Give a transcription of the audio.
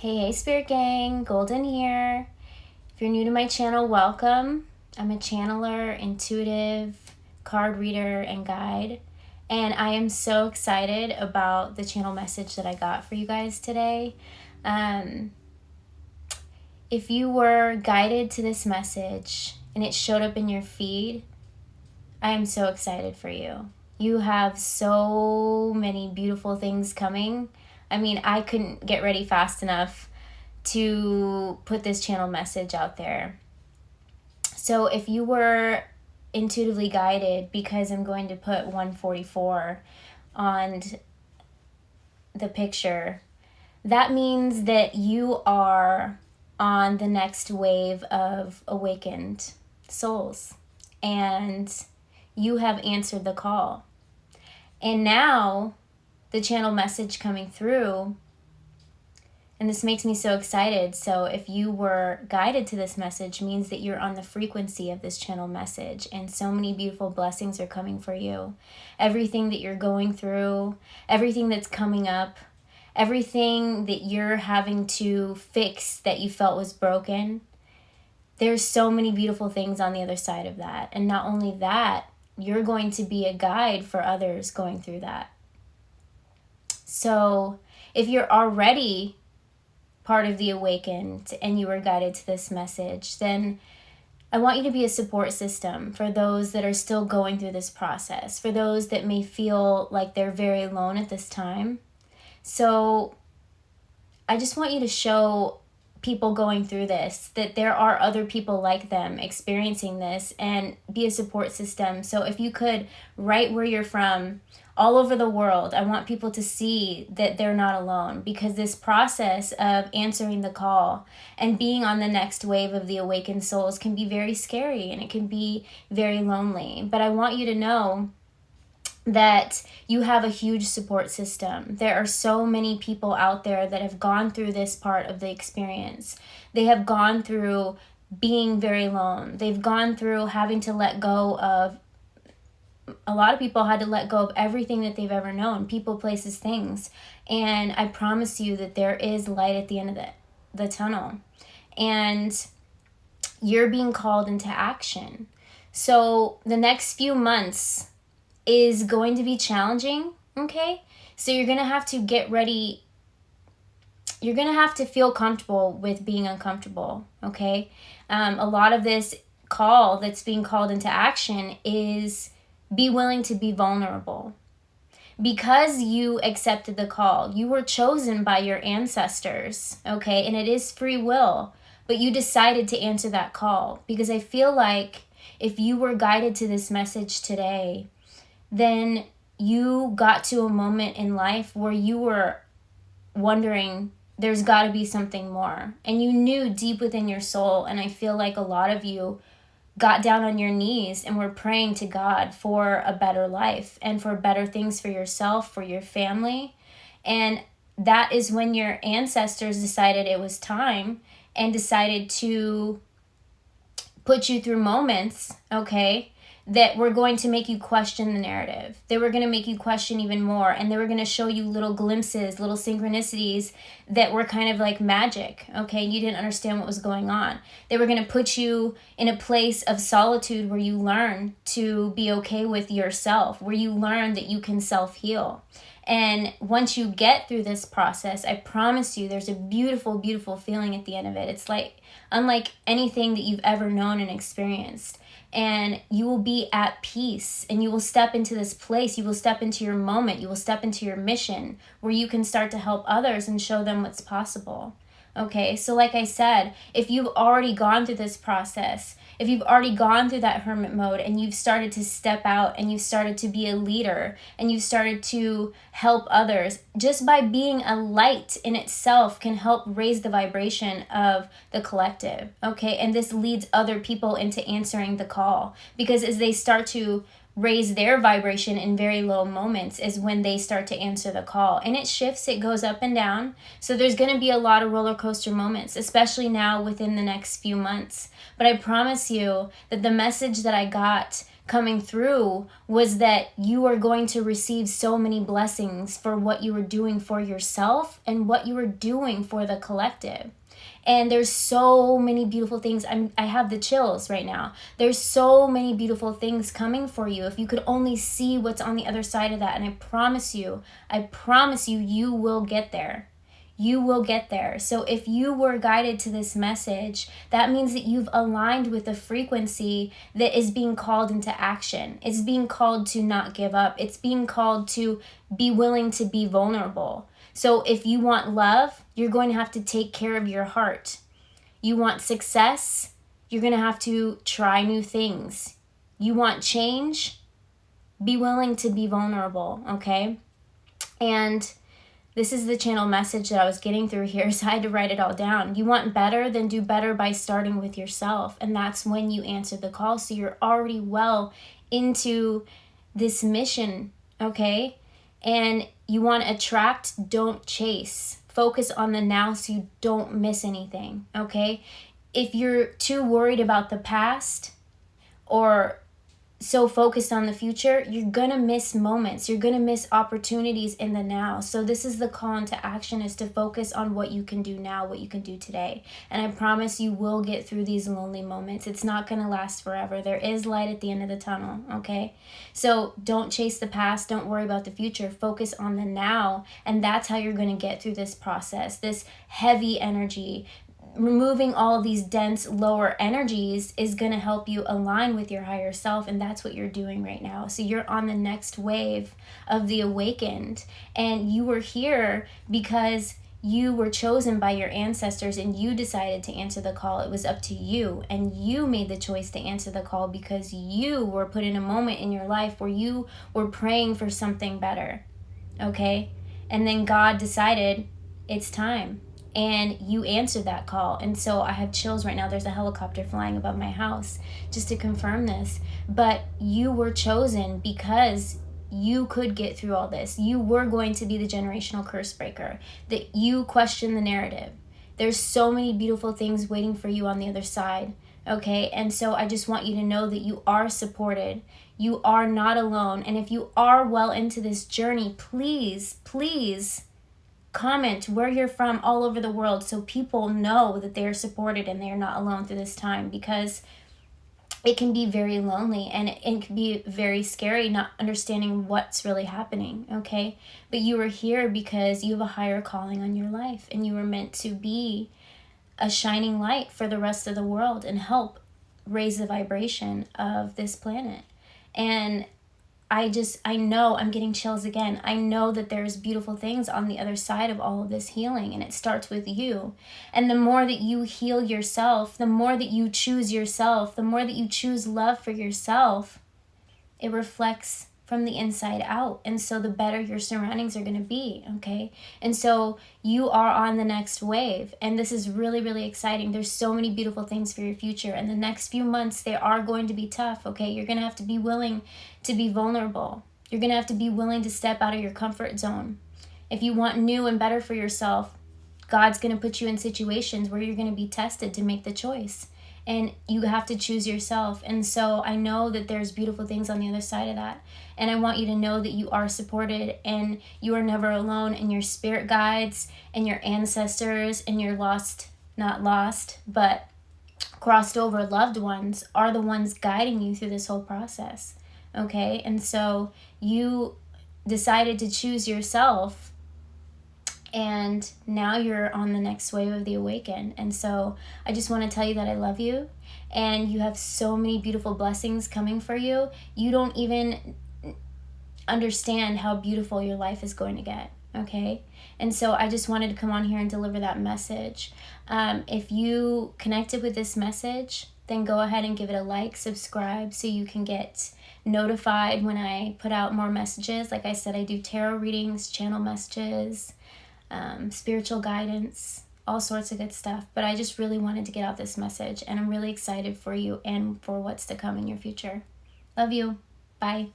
Hey Spirit Gang, Golden here. If you're new to my channel, welcome. I'm a channeler, intuitive, card reader, and guide. And I am so excited about the channel message that I got for you guys today. If you were guided to this message and it showed up in your feed, I am so excited for you. You have so many beautiful things coming. I mean, I couldn't get ready fast enough to put this channel message out there. So if you were intuitively guided, because I'm going to put 144 on the picture, that means that you are on the next wave of awakened souls and you have answered the call. And now the channel message coming through, and this makes me so excited. So if you were guided to this message, means that you're on the frequency of this channel message, and so many beautiful blessings are coming for you. Everything that you're going through, everything that's coming up, everything that you're having to fix that you felt was broken, there's so many beautiful things on the other side of that. And not only that, you're going to be a guide for others going through that. So if you're already part of the awakened and you were guided to this message, then I want you to be a support system for those that are still going through this process, for those that may feel like they're very alone at this time. So I just want you to show people going through this that there are other people like them experiencing this, and be a support system. So if you could, right where you're from, all over the world, I want people to see that they're not alone, because this process of answering the call and being on the next wave of the awakened souls can be very scary and it can be very lonely. But I want you to know that you have a huge support system. There are so many people out there that have gone through this part of the experience. They have gone through being very alone. They've gone through having to let go of, a lot of people had to let go of everything that they've ever known, people, places, things. And I promise you that there is light at the end of the tunnel. And you're being called into action. So the next few months is going to be challenging, okay? So you're going to have to get ready. You're going to have to feel comfortable with being uncomfortable, okay? A lot of this call that's being called into action is be willing to be vulnerable. Because you accepted the call, you were chosen by your ancestors, okay? And it is free will, but you decided to answer that call. Because I feel like if you were guided to this message today, then you got to a moment in life where you were wondering, there's got to be something more. And you knew deep within your soul, and I feel like a lot of you got down on your knees and were praying to God for a better life and for better things for yourself, for your family. And that is when your ancestors decided it was time and decided to put you through moments, okay, that were going to make you question the narrative. They were going to make you question even more, and they were going to show you little glimpses, little synchronicities that were kind of like magic, okay? You didn't understand what was going on. They were going to put you in a place of solitude where you learn to be okay with yourself, where you learn that you can self-heal. And once you get through this process, I promise you there's a beautiful, beautiful feeling at the end of it. It's like unlike anything that you've ever known and experienced. And you will be at peace, and you will step into this place. You will step into your moment. You will step into your mission where you can start to help others and show them what's possible. Okay, so like I said, if you've already gone through this process, if you've already gone through that hermit mode and you've started to step out and you've started to be a leader and you've started to help others, just by being a light in itself can help raise the vibration of the collective, okay? And this leads other people into answering the call, because as they start to raise their vibration in very low moments is when they start to answer the call. And it shifts, it goes up and down. So there's going to be a lot of roller coaster moments, especially now within the next few months. But I promise you that the message that I got coming through was that you are going to receive so many blessings for what you were doing for yourself and what you were doing for the collective. And there's so many beautiful things. I have the chills right now. There's so many beautiful things coming for you. If you could only see what's on the other side of that. And I promise you, you will get there. You will get there. So if you were guided to this message, that means that you've aligned with a frequency that is being called into action. It's being called to not give up. It's being called to be willing to be vulnerable. So if you want love, you're going to have to take care of your heart. You want success, you're going to have to try new things. You want change, be willing to be vulnerable, okay? And this is the channel message that I was getting through here, so I had to write it all down. You want better, then do better by starting with yourself. And that's when you answer the call. So you're already well into this mission, okay? And you want to attract, don't chase. Focus on the now so you don't miss anything, okay? If you're too worried about the past or so focused on the future, you're going to miss moments. You're going to miss opportunities in the now. So this is the call into action, is to focus on what you can do now, what you can do today. And I promise you will get through these lonely moments. It's not going to last forever. There is light at the end of the tunnel, okay? So don't chase the past. Don't worry about the future. Focus on the now. And that's how you're going to get through this process, this heavy energy. Removing all of these dense lower energies is going to help you align with your higher self, and that's what you're doing right now. So you're on the next wave of the awakened, and you were here because you were chosen by your ancestors and you decided to answer the call. It was up to you, and you made the choice to answer the call because you were put in a moment in your life where you were praying for something better, okay? And then God decided it's time. And you answered that call. And so I have chills right now. There's a helicopter flying above my house just to confirm this. But you were chosen because you could get through all this. You were going to be the generational curse breaker. That you question the narrative. There's so many beautiful things waiting for you on the other side. Okay? And so I just want you to know that you are supported. You are not alone. And if you are well into this journey, please comment where you're from all over the world so people know that they're supported and they're not alone through this time, because it can be very lonely and it can be very scary not understanding what's really happening, okay? But you are here because you have a higher calling on your life, and you were meant to be a shining light for the rest of the world and help raise the vibration of this planet. And I know, I'm getting chills again. I know that there's beautiful things on the other side of all of this healing, and it starts with you. And the more that you heal yourself, the more that you choose yourself, the more that you choose love for yourself, it reflects from the inside out. And so the better your surroundings are going to be, okay? And so you are on the next wave, and this is really, really exciting. There's so many beautiful things for your future, and the next few months, they are going to be tough, okay? You're going to have to be willing to be vulnerable. You're going to have to be willing to step out of your comfort zone. If you want new and better for yourself, God's going to put you in situations where you're going to be tested to make the choice. And you have to choose yourself. And so I know that there's beautiful things on the other side of that. And I want you to know that you are supported and you are never alone. And your spirit guides and your ancestors and your not lost, but crossed over loved ones are the ones guiding you through this whole process. Okay? And so you decided to choose yourself, and now you're on the next wave of the awaken. And so I just want to tell you that I love you, and you have so many beautiful blessings coming for you. You don't even understand how beautiful your life is going to get, okay? And so I just wanted to come on here and deliver that message. If you connected with this message, then go ahead and give it a like, subscribe, so you can get notified when I put out more messages. Like I said, I do tarot readings, channel messages, spiritual guidance, all sorts of good stuff. But I just really wanted to get out this message, and I'm really excited for you and for what's to come in your future. Love you. Bye.